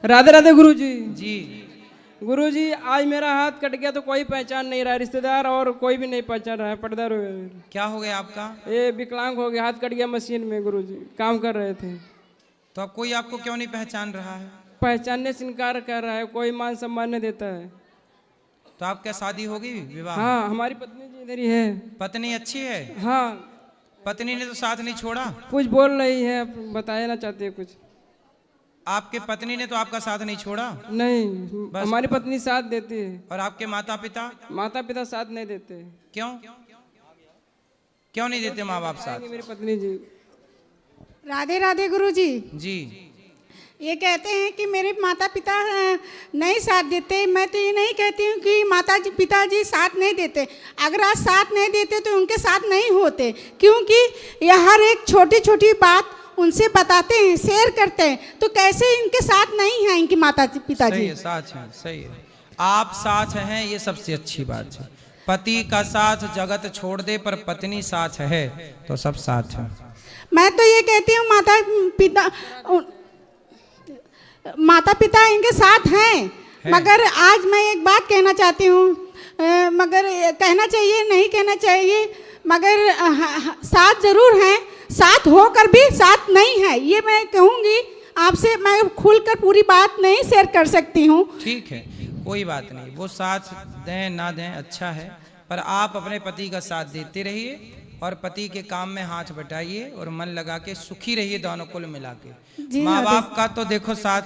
राधे राधे गुरुजी। जी गुरुजी आज मेरा हाथ कट गया तो कोई पहचान नहीं रहा, रिश्तेदार और कोई भी नहीं पहचान रहा है। पर्दा क्या हो गया आपका? ये विकलांग हो गया, हाथ कट गया मशीन में गुरुजी, काम कर रहे थे। तो अब कोई आपको क्यों नहीं पहचान रहा है? पहचानने से इनकार कर रहा है, कोई मान सम्मान नहीं देता है। तो आपका शादी होगी, विवाह? हाँ हमारी पत्नी जी इधर ही है। पत्नी अच्छी है? हाँ पत्नी ने तो साथ नहीं छोड़ा। कुछ बोल रही है, बताया ना चाहते कुछ। आपके पत्नी ने तो आपका साथ नहीं छोड़ा? नहीं, हमारी पत्नी साथ देती है। और आपके माता पिता? माता पिता साथ नहीं देते। क्यों क्यों नहीं देते माँ बाप साथ? मेरी पत्नी जी। राधे राधे गुरुजी। जी ये कहते हैं कि मेरे माता पिता नहीं साथ देते। मैं तो ये नहीं कहती हूँ कि माता जी पिताजी साथ नहीं देते। अगर आज साथ नहीं देते तो उनके साथ नहीं होते, क्योंकि यह हर एक छोटी छोटी बात उनसे बताते हैं, शेयर करते हैं। तो कैसे इनके साथ नहीं है इनकी माता पिताजी? सही है, साथ है, सही है। आप साथ हैं, ये सबसे अच्छी बात है। पति का साथ जगत छोड़ दे, पर पत्नी साथ है तो सब साथ है। मैं तो ये कहती हूँ माता पिता इनके साथ हैं। मगर आज मैं एक बात कहना चाहती हूँ, मगर कहना चाहिए नहीं कहना चाहिए, मगर साथ जरूर हैं, साथ होकर भी साथ नहीं है। ये मैं कहूँगी आपसे, मैं खुलकर पूरी बात नहीं शेयर कर सकती हूँ। ठीक है, कोई बात नहीं, वो साथ दें ना दें अच्छा है, पर आप अपने पति का साथ देते रहिए और पति के काम में हाथ बटाइए और मन लगा के सुखी रहिए दोनों कुल मिला के। माँ बाप का तो देखो साथ,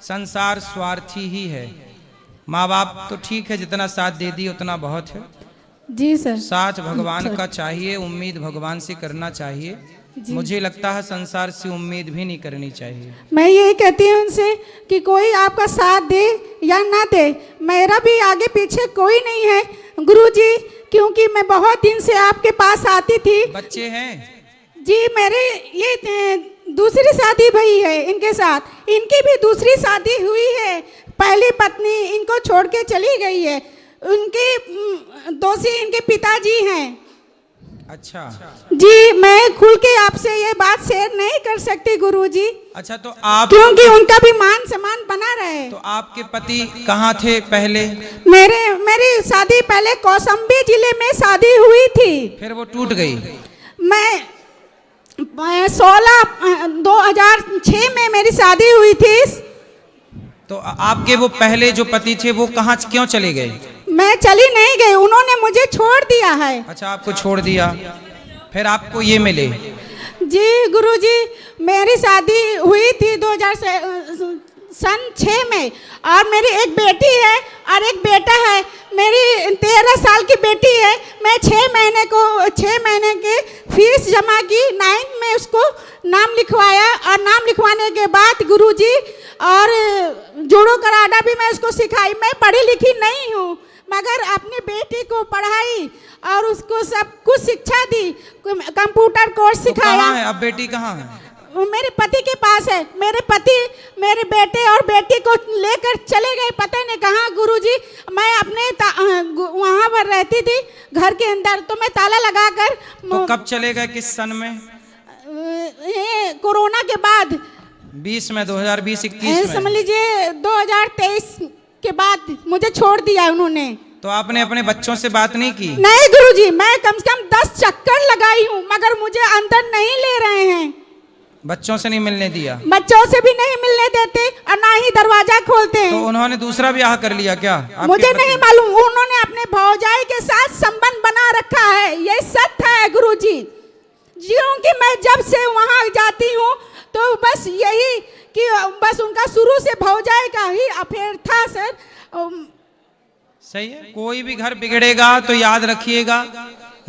संसार स्वार्थी ही है। माँ बाप तो ठीक है, जितना साथ दे दी उतना बहुत है। जी सर। साथ भगवान का चाहिए, उम्मीद भगवान से करना चाहिए। मुझे लगता है संसार से उम्मीद भी नहीं करनी चाहिए। मैं यही कहती हूँ उनसे कि कोई आपका साथ दे या ना दे, मेरा भी आगे पीछे कोई नहीं है गुरुजी, क्योंकि मैं बहुत दिन से आपके पास आती थी। बच्चे हैं? जी मेरे ये दूसरी शादी भई है इनके साथ, इनकी भी दूसरी शादी हुई है। पहली पत्नी इनको छोड़ के चली गई है। उनके दोषी इनके पिताजी हैं। अच्छा जी मैं खुल के आपसे ये बात शेयर नहीं कर सकती गुरुजी। अच्छा, तो आप, क्योंकि उनका भी मान सम्मान बना रहे। तो आपके पति कहाँ थे पहले? मेरी शादी पहले कौशाम्बी जिले में शादी हुई थी, फिर वो टूट गई। मैं 2006 में मेरी शादी हुई थी। तो आपके वो पहले जो पति थे वो कहाँ क्यों चले गए? मैं चली नहीं गई, उन्होंने मुझे छोड़ दिया है। अच्छा, आपको छोड़ दिया, फिर आपको ये मिले? जी गुरुजी, मेरी शादी हुई थी 2006 में, और मेरी एक बेटी है और एक बेटा है। मेरी 13 साल की बेटी है। मैं 6 महीने के फीस जमा की, 9 में उसको नाम लिखवाया, और नाम लिखवाने के बाद गुरुजी और जूडो कराटा भी मैं उसको सिखाई। मैं पढ़ी लिखी नहीं हूँ, मगर अपनी बेटी को पढ़ाई और उसको सब कुछ शिक्षा दी, कंप्यूटर कोर्स सिखाया। कहाँ है अब बेटी, कहाँ है? वो मेरे पति के पास है। मेरे पति मेरे बेटे और बेटी को लेकर चले गए पता नहीं कहाँ गुरुजी। मैं अपने वहाँ पर रहती थी घर के अंदर, तो मैं ताला लगाकर। तो कब चले गए, किस सन में? ये कोरोना के बाद 20 में, 2020-21 में समझ लीजिए। 2023 के बाद मुझे छोड़ दिया उन्होंने। तो आपने अपने बच्चों से बात नहीं की? नहीं गुरुजी, मैं कम से कम 10 चक्कर लगाई हूँ, मगर मुझे अंदर नहीं ले रहे हैं। बच्चों से नहीं मिलने दिया? बच्चों से भी नहीं मिलने देते और ना ही दरवाजा खोलते हैं। तो उन्होंने दूसरा ब्याह कर लिया क्या? मुझे नहीं मालूम, उन्होंने अपने भौजाई के साथ संबंध बना रखा है, ये सत्य है गुरुजी। क्योंकि मैं जब से वहाँ जाती हूँ तो बस यही कि बस उनका शुरू से भौजाई का ही अफेयर था सर। सही है, कोई भी घर बिगड़ेगा तो याद रखिएगा,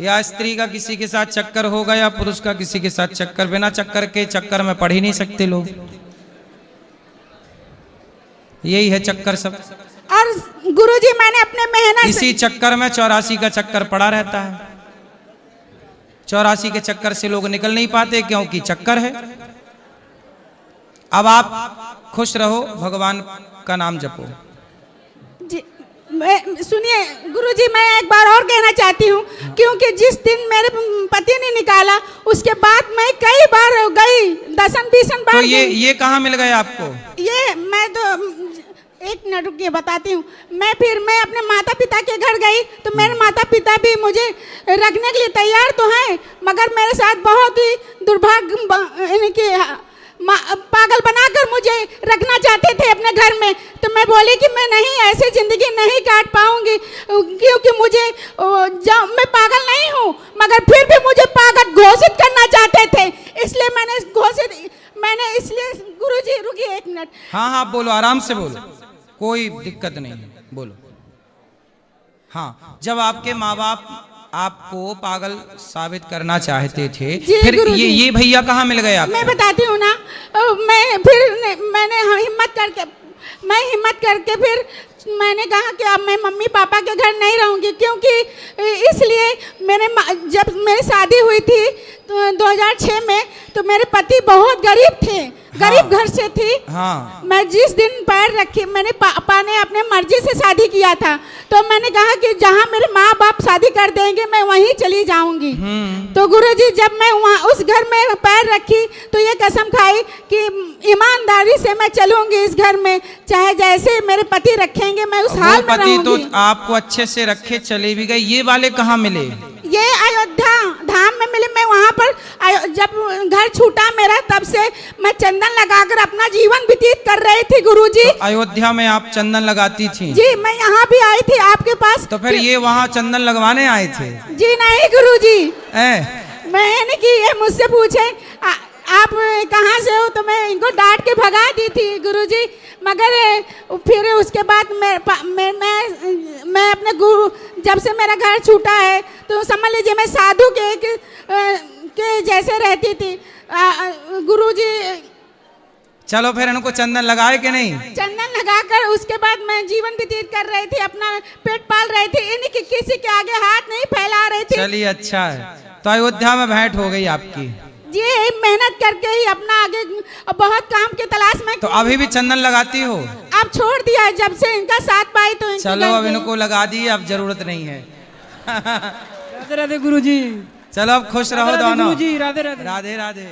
या स्त्री का किसी के साथ चक्कर होगा या पुरुष का किसी के साथ चक्कर। बिना चक्कर के चक्कर में पढ़ ही नहीं सकते लोग, यही है चक्कर सब। और गुरुजी मैंने अपने मेहनत इसी चक्कर में 84 का चक्कर पड़ा रहता है। 84 के चक्कर से लोग निकल नहीं पाते, क्योंकि चक्कर है। अब आप खुश रहो, भगवान का नाम जपो। सुनिए गुरुजी, मैं एक बार और कहना चाहती हूँ, क्योंकि जिस दिन मेरे पति ने निकाला उसके बाद मैं कई बार गई, 10-20 बार। तो ये कहाँ मिल गए आपको? ये मिनट रुकिए, बताती हूँ। मैं अपने माता पिता के घर गई तो मेरे माता पिता भी मुझे रखने के लिए तैयार तो हैं, मगर मेरे साथ बहुत ही दुर्भाग्य इनके पागल बनाकर मुझे रखना चाहते थे अपने घर में। तो मैं बोली कि मैं नहीं, ऐसे ज़िंदगी नहीं काट पाऊंगी, क्योंकि मुझे मैं पागल नहीं हूँ, मगर फिर भी मुझे पागल घोषित करना चाहते थे। इसलिए मैंने इसलिए गुरुजी रुकिए एक मिनट। हाँ हाँ बोलो, आराम से बोलो, कोई दिक्कत नहीं है, बोलो। हाँ, जब आपके माँ बाप आपको पागल साबित करना चाहते थे, फिर ये भैया कहाँ मिल गए आपको? मैं बताती हूँ ना। मैंने हिम्मत करके फिर मैंने कहा कि अब मैं मम्मी पापा के घर नहीं रहूँगी, क्योंकि इसलिए जब मेरी शादी हुई थी तो 2006 में, तो मेरे पति बहुत गरीब थे, गरीब घर से थी। हाँ। मैं जिस दिन पैर रखी, मैंने पापा ने अपने मर्जी से शादी किया था, तो मैंने कहा कि जहाँ मेरे माँ बाप शादी कर देंगे मैं वहीं चली जाऊंगी। तो गुरुजी जब मैं वहाँ उस घर में पैर रखी तो ये कसम खाई कि ईमानदारी से मैं चलूंगी इस घर में, चाहे जैसे मेरे पति रखेंगे मैं उस हाल में रहूंगी। तो आपको अच्छे से रखे चले भी गए, ये वाले कहाँ मिले? ये अयोध्या धाम में मिले। मैं वहाँ पर जब घर छूटा मेरा, तब से मैं चंदन लगाकर अपना जीवन व्यतीत कर रही थी गुरुजी। तो अयोध्या में आप चंदन लगाती थी? जी, मैं यहाँ भी आई थी आपके पास। तो फिर ये वहाँ चंदन लगवाने आए थे? जी नहीं गुरुजी, मैंने कि ये मुझसे पूछे आप कहाँ से हो, तो मैं इनको डांट के भगा दी थी गुरुजी। मगर फिर उसके बाद मैं अपने गुरु, जब से मेरा घर छूटा है तो समझ लीजिए मैं साधु के जैसे रहती थी गुरुजी। चलो फिर इनको चंदन लगाए कि नहीं? चंदन लगाकर उसके बाद मैं जीवन व्यतीत कर रही थी, अपना पेट पाल रही थी, इनकी किसी के आगे हाथ नहीं फैला रही थी। चलिए अच्छा है, तो अयोध्या में भेंट हो गई आपकी। जी, मेहनत करके ही अपना आगे बहुत काम के तलाश में। तो अभी भी चंदन लगाती हो? अब छोड़ दिया जब से इनका साथ पाई तो। चलो अब इनको लगा दी, अब जरूरत नहीं है। राधे राधे गुरुजी। चलो अब खुश रहो दोनों। गुरुजी राधे राधे। राधे राधे।